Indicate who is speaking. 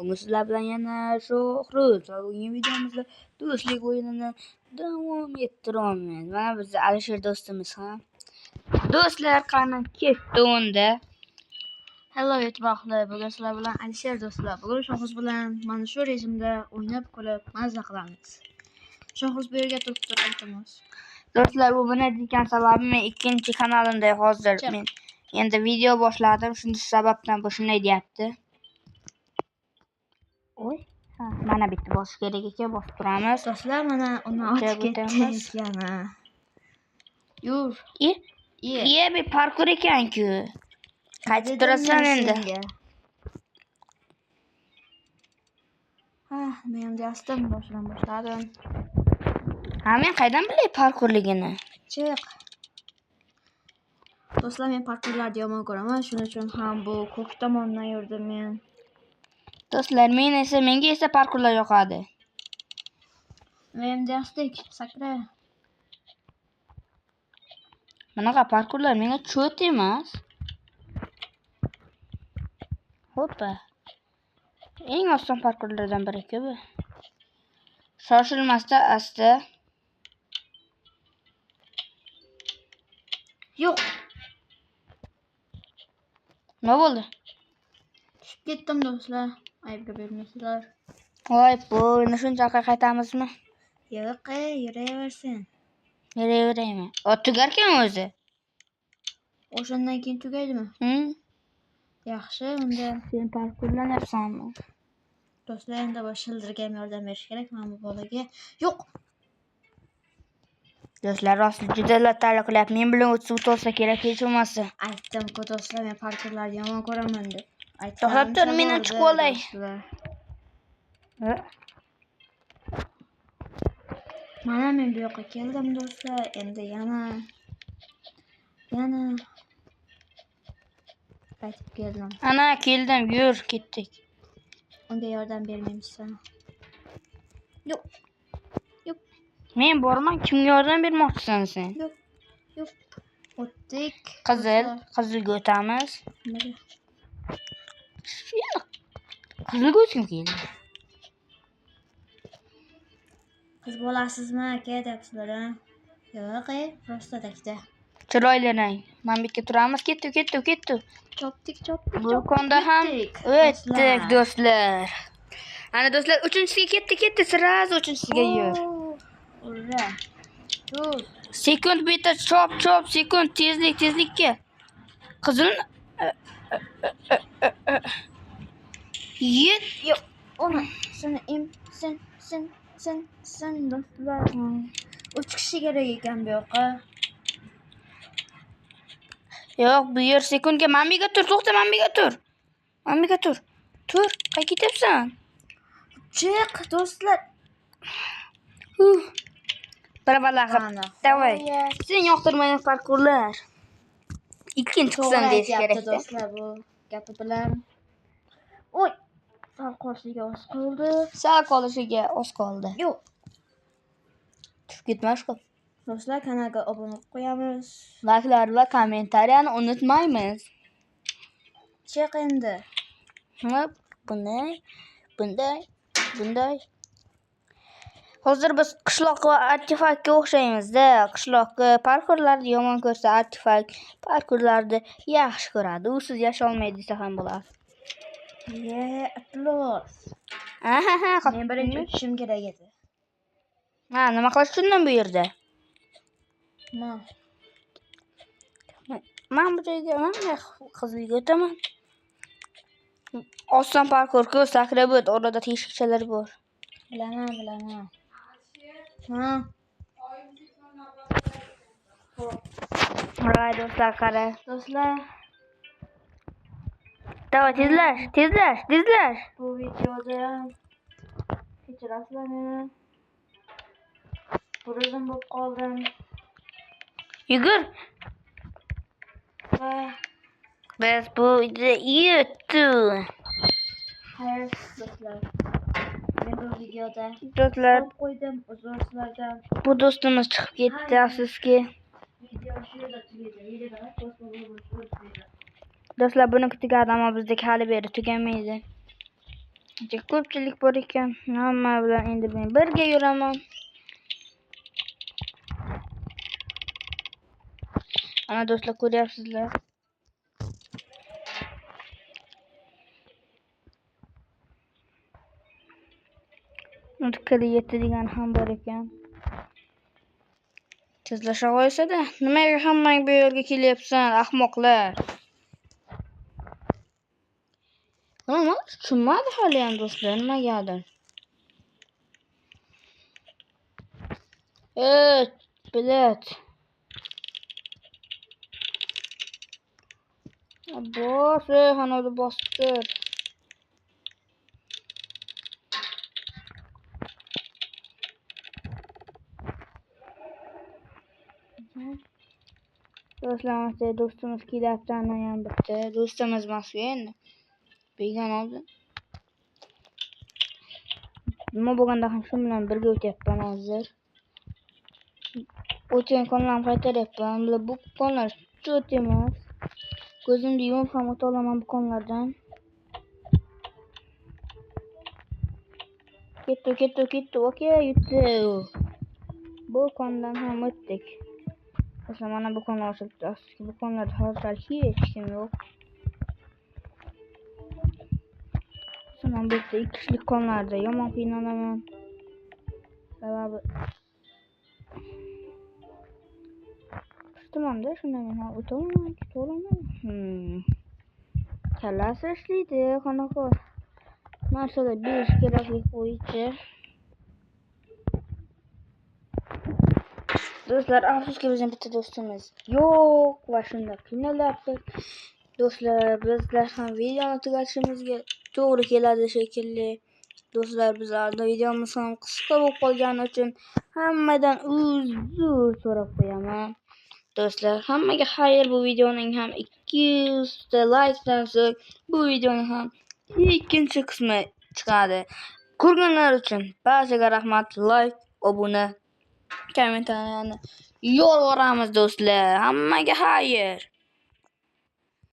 Speaker 1: Bugün sizler bilan yana Shohruz va bugungi videomizda do'stlik o'yinini davom ettiramiz. Mana biz Alisher do'stimiz ham. Do'stlar qani ketdi unda.
Speaker 2: Hello e'tiborli, bugun sizlar bilan Alisher do'stlar. Bugun Shohruz bilan mana shu rejimda o'ynab kulib mazza qilamiz. Shohruz bu yerga turib tur, iltimos.
Speaker 1: Do'stlar, bu buni degan sababim men ikkinchi kanalimda hozir men endi video boshladim. Shunday sababdan bu shunday deyapti. Oy, mana bitta bosish kerak ekan, bosib turamiz.
Speaker 2: Do'stlar, mana uni otib ketdik yana. Yur.
Speaker 1: Iye bir parkur ekan-ku. Qaytib turasan endi.
Speaker 2: Men ham jastim boshladim.
Speaker 1: Men qaydan bilay parkurligini?
Speaker 2: Chiq. Do'stlar, men parkurlarni yomon ko'raman, shuning uchun ham bu ko'k tomondan yurdim men.
Speaker 1: Do'stlar, menga esa parkurlar yoqadi.
Speaker 2: Men jastik, sakra.
Speaker 1: Bunaqa parkurlar menga cho't emas. Hoppa. Eng oson parkurlardan biri bu. Shoshilmasdan asta.
Speaker 2: Yo'q.
Speaker 1: Nima bo'ldi?
Speaker 2: Tushib ketdim do'stlar. Aybga bermaysizlar.
Speaker 1: Voy, buni shunchaqa qaytamizmi?
Speaker 2: Yo'q, yuraversin.
Speaker 1: Yuraveraymi? Tugarkan o'zi.
Speaker 2: O'shandan keyin tugaydimi? Yaxshi, unda
Speaker 1: Sen parkurlanyapsanmi?
Speaker 2: do'stlar, endi bu shildirga yordam berish kerak mana bu bolaga. Yo'q.
Speaker 1: Do'stlar, rost juda lattalik qilyapti. Men bilan o'tsa kerak hech bo'lmasa.
Speaker 2: Aytdim-ku do'stlar, men parkurlarni yomon ko'raman deb.
Speaker 1: To'xtab tur, men chiqib olay.
Speaker 2: Mana men bu yoqqa keldim do'stlar. Endi yana qaytib keldim.
Speaker 1: Ana keldim, yur, ketdik.
Speaker 2: Unga yordam bermaymisan. Yo'q.
Speaker 1: Men borman, kimga yordam bermoqchisan sen?
Speaker 2: Yo'q. O'tdik.
Speaker 1: Qizilga o'tamiz. Qizilga o'tgim keldi.
Speaker 2: Qiz bo'lasizmi aka deyapsizlar a? Yo'q, prosta takda.
Speaker 1: Chiroylanang. Mana bu yerga turamiz. Ketdi.
Speaker 2: Chopdik.
Speaker 1: Bu konda ham o'tdik do'stlar. Ana do'stlar, 3-siga ketdi. Sirazi 3-siga yur.
Speaker 2: Ura. Tur.
Speaker 1: Sekund bitta chop, sekund tezlikka. Qizil yet.
Speaker 2: Yo'q. Ona sen do'stlar. 3 kishi kerak ekan bu yoqqa.
Speaker 1: Yo'q, bu yer sekundga mamiga tur, to'xta, mamiga tur. Tur, qayerga ketyapsan?
Speaker 2: Chiq, do'stlar.
Speaker 1: Barabalaqib. Davay. Sen yoqtirmagan parkurlar. Ikkinchi qism deyish kerak
Speaker 2: do'stlar bu gapi bilan. Oy, sal qolishiga oz qoldi. Yo'q.
Speaker 1: Tushib ketmash qil.
Speaker 2: Do'stlar, kanalga obuna bo'lib qo'yamiz.
Speaker 1: Like'lar va kommentariyani unutmaymiz.
Speaker 2: Chiq endi.
Speaker 1: Bunday. Hozir biz qishloq va artefakka o'xshaymiz-da. Qishloqqa parkurlarni yomon ko'rsa, artefak parkurlarni yaxshi ko'radi. U siz yasha olmaydi desa ham bo'ladi.
Speaker 2: Atlos. Men birinchi o'tishim kerak edi.
Speaker 1: Nima qilish uchun bu yerda? Men bu joyga qizilga o'taman. Oson parkur-ku, sakrab o't, orada teshikchalar bor.
Speaker 2: Bilaman.
Speaker 1: Voy do'stlar, qara.
Speaker 2: Do'stlar,
Speaker 1: Davay, tezlash.
Speaker 2: bu videoda kechirasizlar meni. Burizm bo'lib qoldim.
Speaker 1: Yugur. Biz bu YouTube.
Speaker 2: Hayır do'stlar. Men bu videoda
Speaker 1: Do'stlar,
Speaker 2: qo'ydim, uzr sizlardan.
Speaker 1: bu do'stimiz chiqib ketdi, afsuski.
Speaker 2: Video shu yerda tugaydi.
Speaker 1: Do'stlar, buni tugadi, ammo bizdeki hali beri tugamaydi. Ko'pchilik bor ekan. Hamma bilan endi men birga yuraman. Ana do'stlar, ko'ryapsizlar. Nutkali yetti degan ham bor ekan. Tezlasha qo'ysa-da, nimaga hammang bu yerga kelyapsan, ahmoqlar? Nima tushunmadi hali ham do'stlar, nimagadir. Bilet. Bos, hanada bostir. Do'stlar, do'stimiz kelyapti, ana ham bitta. Do'stimiz emas endi. Begona oldi. Nima bo'lganda ham shu bilan birga o'tyapman hozir. O'tgan kunlarni qaytaryapman. Bu kunlar cho't emas. Ko'zimni yumib ham o'ta olaman bu kunlardan. Ketdi. Okey, yutdi. Bu kundan ham o'tdik. Aslida mana bu kunlar o'tdi. Bu kunlarda hozir hech kim yo'q. Mana bu yerda 2 kishilik kunlarda yomon qiynalaman. Sababi tumanda shunday men o'tolaman. Kallasi ishlaydi, qanaqa narsalar berish keraklik bo'yicha. Do'stlar, afsuski bizning bitta do'stimiz yo'q va shunda qiynalyapti. Do'stlar, bizlar ham videoni tugatishimizga to'g'ri keladi shekilli. Do'stlar, bizlarning videomiz ham qisqa bo'lib qolgani uchun hammadan uzr so'rab qo'yaman. Do'stlar, hammaga xayr. Bu videoning ham 200 ta likedan so'ng bu videoning ham ikkinchi qismi chiqadi. Ko'rganlar uchun barchaga rahmat. Like, obuna, kommentarlarni yolvoramiz do'stlar. Hammaga xayr.